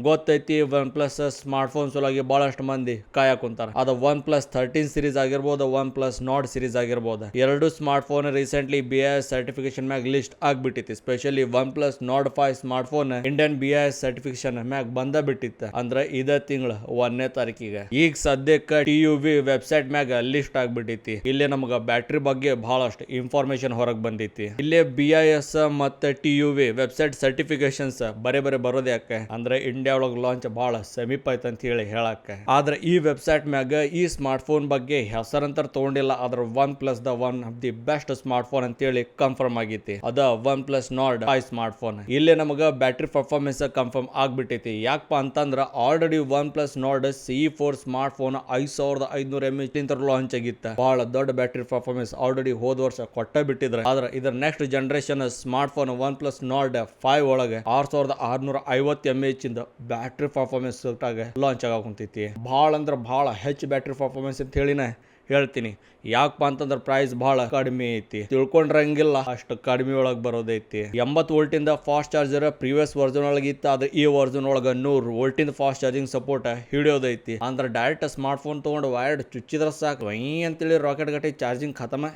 ಗೊತ್ತೈತಿ one plus smart phone ಸಲುವಾಗಿ ಬಹಳಷ್ಟು ಮಂದಿ ಕಾಯಕ್ ಕುಂತಾರ. ಅದು ಒನ್ ಪ್ಲಸ್ 13 ಸೀರೀಸ್ ಆಗಿರ್ಬೋದು, ಒನ್ ಪ್ಲಸ್ ನಾಟ್ ಸೀರೀಸ್ ಆಗಿರ್ಬೋದು. ಎರಡು smart phone recently BIS certification ಮ್ಯಾಗ ಲಿಸ್ಟ್ ಆಗ್ಬಿಟ್ಟಿತ್ತು. Specially one plus not 5 smart phone Indian BIS certification ಮ್ಯಾಗ ಬಂದ ಬಿಟ್ಟಿತ್ತು. ಅಂದ್ರೆ ಇದೇ ತಿಂಗಳ 1ನೇ ತಾರೀಕಿಗೆ. ಈಗ ಸದ್ಯಕ್ಕೆ TUV ವೆಬ್ಸೈಟ್ ಮ್ಯಾಗ ಲಿಸ್ಟ್ ಆಗ್ಬಿಟ್ಟೈತಿ. ಇಲ್ಲಿ ನಮಗ ಬ್ಯಾಟ್ರಿ ಬಗ್ಗೆ ಬಹಳಷ್ಟು ಇನ್ಫಾರ್ಮೇಶನ್ ಹೊರಗೆ ಬಂದೈತಿ. ಇಲ್ಲಿ BIS ಮತ್ತೆ TUV ವೆಬ್ಸೈಟ್ ಸರ್ಟಿಫಿಕೇಶನ್ಸ್ ಬರೇ ಬರೋದು ಯಾಕೆ ಅಂದ್ರೆ ಇಂಡಿಯಾ ಒಳಗೆ ಲಾಂಚ್ ಬಹಳ ಸಮೀಪ ಐತೆ ಅಂತ ಹೇಳಿ ಹೇಳಕ್ಕೆ. ಆದ್ರೆ ಈ ವೆಬ್ಸೈಟ್ ಮ್ಯಾಗ ಈ ಸ್ಮಾರ್ಟ್ ಫೋನ್ ಬಗ್ಗೆ ಹೆಸರಂತರ ತಗೊಂಡಿಲ್ಲ. ಆದ್ರೆ one plus one of the best smart phone ಅಂತ ಹೇಳಿ ಕನ್ಫರ್ಮ್ ಆಗೈತಿ. ಅದ one plus not 5 smart phone. ಇಲ್ಲಿ ನಮಗ ಬ್ಯಾಟ್ರಿ ಪರ್ಫಾರ್ಮೆನ್ಸ್ ಕನ್ಫರ್ಮ್ ಆಗ್ಬಿಟ್ಟೈತಿ. ಯಾಕಪ್ಪ ಅಂತಂದ್ರ already one plus not CE4 smart phone 5500 mAh launch ಆಗಿತ್ತು. ಬಹಳ ದೊಡ್ಡ ಬ್ಯಾಟ್ರಿ ಪರ್ಫಾರ್ಮೆನ್ಸ್ ಆಲ್ರೆಡಿ ಹೋದ ವರ್ಷ ಕೊಟ್ಟ ಬಿಟ್ಟಿದ್ರೆ. ಆದ್ರೆ ಇದರ next generation smart phone one plus not 5 ಒಳಗೆ 6650 mAh ಇಂದ ಬ್ಯಾಟ್ರಿ ಪರ್ಫಾರ್ಮೆನ್ಸ್ ಲಾಂಚ್ ಆಗಕುಂತೈತಿ. ಭಾಳ ಅಂದ್ರೆ ಭಾಳ ಹೆಚ್ಚು ಬ್ಯಾಟ್ರಿ ಪರ್ಫಾರ್ಮೆನ್ಸ್ ಅಂತ ಹೇಳಿನ ಹೇಳ್ತೀನಿ. ಯಾಕಪ್ಪ ಅಂತಂದ್ರೆ ಪ್ರೈಸ್ ಬಹಳ ಕಡಿಮೆ ಐತಿ. ತಿಳ್ಕೊಂಡ್ರಂಗಿಲ್ಲ ಅಷ್ಟು ಕಡಿಮೆ ಒಳಗೆ ಬರೋದೈತಿ. 80 ವೋಲ್ಟಿಂದ ಫಾಸ್ಟ್ ಚಾರ್ಜರ್ ಪ್ರೀವಿಯಸ್ ವರ್ಷನ್ ಒಳಗೆ ಇತ್ತು. ಆದ್ರೆ ಈ ವರ್ಷನ್ ಒಳಗೆ 100 ವೋಲ್ಟಿಂದ ಫಾಸ್ಟ್ ಚಾರ್ಜಿಂಗ್ ಸಪೋರ್ಟ್ ಹಿಡಿಯೋದೈತಿ. ಅಂದ್ರೆ ಡೈರೆಕ್ಟ್ ಸ್ಮಾರ್ಟ್ ಫೋನ್ ತಗೊಂಡು ವೈರ್ಡ್ ಚುಚ್ಚಿದ್ರ ಸಾಕು ಅಂತೇಳಿ ರಾಕೆಟ್ ಗಟ್ಟಿ ಚಾರ್ಜಿಂಗ್ ಖತಮ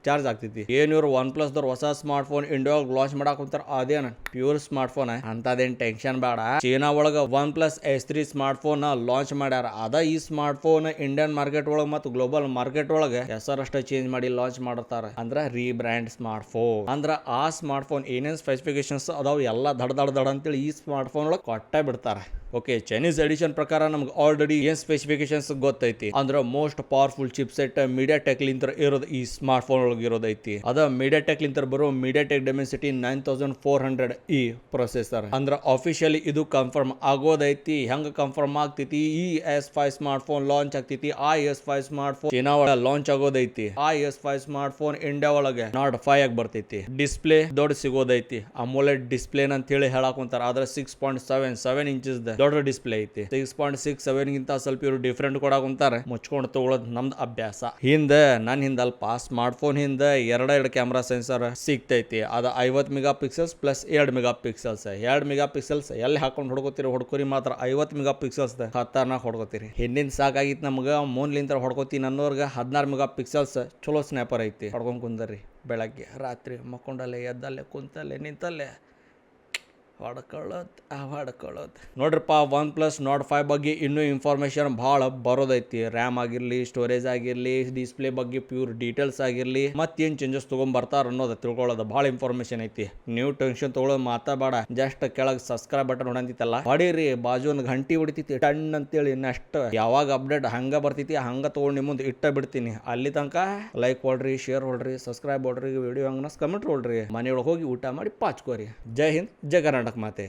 ಚಾರ್ಜ್ ಆಗ್ತೈತಿ. ಏನ್ ಇವ್ರು ಒನ್ ಪ್ಲಸ್ ದವ್ರು ಹೊಸ ಸ್ಮಾರ್ಟ್ ಫೋನ್ ಇಂಡಿಯಾ ಲಾಂಚ್ ಮಾಡಕ್ ಕುಂತಾರ. ಅದೇನ ಪ್ಯೂರ್ ಸ್ಮಾರ್ಟ್ ಫೋನ್ ಅಂತದೇನ್ ಟೆನ್ಷನ್ ಬೇಡ. ಚೀನಾ ಒಳಗ one plus S3 smart phone launch ಮಾಡ್ಯಾರ. ಅದ ಈ ಸ್ಮಾರ್ಟ್ ಫೋನ್ ಇಂಡಿಯನ್ ಮಾರ್ಕೆಟ್ ಒಳಗೆ ಮತ್ತು ಗ್ಲೋಬಲ್ ಮಾರ್ಕೆಟ್ ಒಳಗೆ ಹೆಸರಷ್ಟ ಚೇಂಜ್ ಮಾಡಿ ಲಾಂಚ್ ಮಾಡ್ತಾರ. ಅಂದ್ರ ರೀಬ್ರ್ಯಾಂಡ್ ಸ್ಮಾರ್ಟ್ ಫೋನ್. ಅಂದ್ರ ಆ ಸ್ಮಾರ್ಟ್ ಫೋನ್ ಏನೇನ್ ಸ್ಪೆಸಿಫಿಕೇಶನ್ಸ್ ಅದಾವ ಎಲ್ಲ ದಡ ಅಂತೇಳಿ ಈ ಸ್ಮಾರ್ಟ್ ಫೋನ್ ಒಳಗೆ ಕೊಟ್ಟ ಬಿಡ್ತಾರೆ. ಓಕೆ, ಚೈನೀಸ್ ಎಡಿಷನ್ ಪ್ರಕಾರ ನಮ್ಗೆ ಆಲ್ರೆಡಿ ಏನ್ ಸ್ಪೆಸಿಫಿಕೇಶನ್ಸ್ ಗೊತ್ತೈತಿ. ಅಂದ್ರೆ ಮೋಸ್ಟ್ ಪವರ್ಫುಲ್ ಚಿಪ್ಸೆಟ್ MediaTek ಲಿಂತ ಇರೋದು ಈ ಸ್ಮಾರ್ಟ್ ಫೋನ್ ಒಳಗೆ ಇರೋದೈತಿ. ಅದ MediaTek ಲಿಂತ ಬರೋ MediaTek Dimensity 9400E ಪ್ರೊಸೆಸರ್. ಅಂದ್ರೆ ಅಫಿಷಿಯಲಿ ಇದು ಕನ್ಫರ್ಮ್ ಆಗೋದೈತಿ. ಹೆಂಗ ಕನ್ಫರ್ಮ್ ಆಗ್ತೈತಿ? ಈ S5 ಸ್ಮಾರ್ಟ್ ಫೋನ್ ಲಾಂಚ್ ಆಗ್ತೈತಿ. ಆ S5 ಸ್ಮಾರ್ಟ್ ಫೋನ್ ಚೀನಾ ಒಳಗೆ ಲಾಂಚ್ ಆಗೋದೈತಿ. ಆ S5 ಸ್ಮಾರ್ಟ್ ಫೋನ್ ಇಂಡಿಯಾ ಒಳಗೆ ನಾಟ್ 5 ಆಗಿ ಬರ್ತೈತಿ. ಡಿಸ್ಪ್ಲೇ ದೊಡ್ಡ ಸಿಗೋದೈತಿ. AMOLED ಡಿಸ್ಪ್ಲೇ ಅಂತ ಹೇಳಿ ಹೇಳಾಕುಂತಾರ. ಆದ್ರೆ 6.7 ಇಂಚಸ್ ದೊಡ್ಡ ಡಿಸ್ಪ್ಲೇ ಐತಿ. 6.67 ಗಿಂತ ಸ್ವಲ್ಪ ಇವರು ಡಿಫ್ರೆಂಟ್ ಕೊಡಾಕುಂತಾರೆ. ಮುಚ್ಕೊಂಡು ತಗೊಳ್ಳೋದು ನಮ್ದು ಅಭ್ಯಾಸ. ನನ್ನ ಹಿಂದಲ್ಪ ಸ್ಮಾರ್ಟ್ ಫೋನ್ ಹಿಂದೆ ಎರಡು ಕ್ಯಾಮ್ರಾ ಸೆನ್ಸರ್ ಸಿಗ್ತೈತಿ. ಅದು 50 mega pixels plus 2 mega pixels. 2 mega pixels ಎಲ್ಲಿ ಹಾಕೊಂಡು ಹೊಡ್ಕೋರಿ ಮಾತ್ರ 50 ಮೆಗಾ ಪಿಕ್ಸೆಲ್ಸ್ ಖತರ್ನಾಕ್ ಹೊಡ್ಕೋತೀರಿ. ಹಿಂದಿನ ಸಾಕಾಗಿತ್ತು ನಮ್ಗೆ. ಮೂನ್ಲಿಂತ ಹೊಡ್ಕೋತೀನಿ ಅನ್ನೋರ್ಗೆ 16 ಮೆಗಾ ಪಿಕ್ಸೆಲ್ಸ್ ಚಲೋ ಸ್ನ್ಯಾಪರ್ ಐತಿ. ಹೊಡ್ಕೊಂಡ್ ಕುಂದರಿ ಬೆಳಗ್ಗೆ ರಾತ್ರಿ ಮಕ್ಕೊಂಡಲ್ಲೇ ಎದ್ದಲ್ಲೇ ಕುಂತಲ್ಲೇ ನಿಂತಲ್ಲೇ ಹೊಡ್ಕೊಳ್ಳೋದು ನೋಡ್ರಪ್ಪ. ಒನ್ ಪ್ಲಸ್ ನಾಟ್ 5 ಬಗ್ಗೆ ಇನ್ನೂ ಇನ್ಫಾರ್ಮೇಶನ್ ಭಾಳ ಬರೋದೈತಿ. ರ್ಯಾಮ್ ಆಗಿರ್ಲಿ, ಸ್ಟೋರೇಜ್ ಆಗಿರ್ಲಿ, ಡಿಸ್ಪ್ಲೇ ಬಗ್ಗೆ ಪ್ಯೂರ್ ಡೀಟೇಲ್ಸ್ ಆಗಿರ್ಲಿ, ಮತ್ತೇನು ಚೇಂಜಸ್ ತೊಗೊಂಡ್ಬರ್ತಾರ ಅನ್ನೋದು ತಿಳ್ಕೊಳ್ಳೋದು ಭಾಳ ಇನ್ಫಾರ್ಮೇಶನ್ ಐತಿ. ನೀವು ಟೆನ್ಷನ್ ತೊಗೊಳೋದು ಮಾತಾಡಬೇಡ. ಜಸ್ಟ್ ಕೆಳಗೆ ಸಬ್ಸ್ಕ್ರೈಬ್ ಬಟನ್ ಹೊಡಂತಿತ್ತಲ್ಲ ಹೊಡೀರಿ. ಬಾಜು ಒಂದು ಗಂಟಿ ಹೊಡಿತೈತಿ ಟಣ್ ಅಂತೇಳಿ. ನೆಕ್ಸ್ಟ್ ಯಾವಾಗ ಅಪ್ಡೇಟ್ ಹಂಗ ಬರ್ತೈತಿ ಹಂಗ ತೊಗೊಂಡು ನಿಮ್ಮ ಮುಂದೆ ಇಟ್ಟ ಬಿಡ್ತೀನಿ. ಅಲ್ಲಿ ತನಕ ಲೈಕ್ ಹೊಡ್ರಿ, ಶೇರ್ ಹೊಡ್ರಿ, ಸಬ್ಸ್ಕ್ರೈಬ್ ಹೊಡ್ರಿ, ವಿಡಿಯೋ ಹಂಗನ ಕಮೆಂಟ್ ಹೊಡ್ರಿ, ಮನೆಯೊಳಗೆ ಹೋಗಿ ಊಟ ಮಾಡಿ ಪಾಚ್ಕೋರಿ. ಜೈ ಹಿಂದ್, ಜೈ ಕರ್ನಾಟಕ ಮಾತೆ.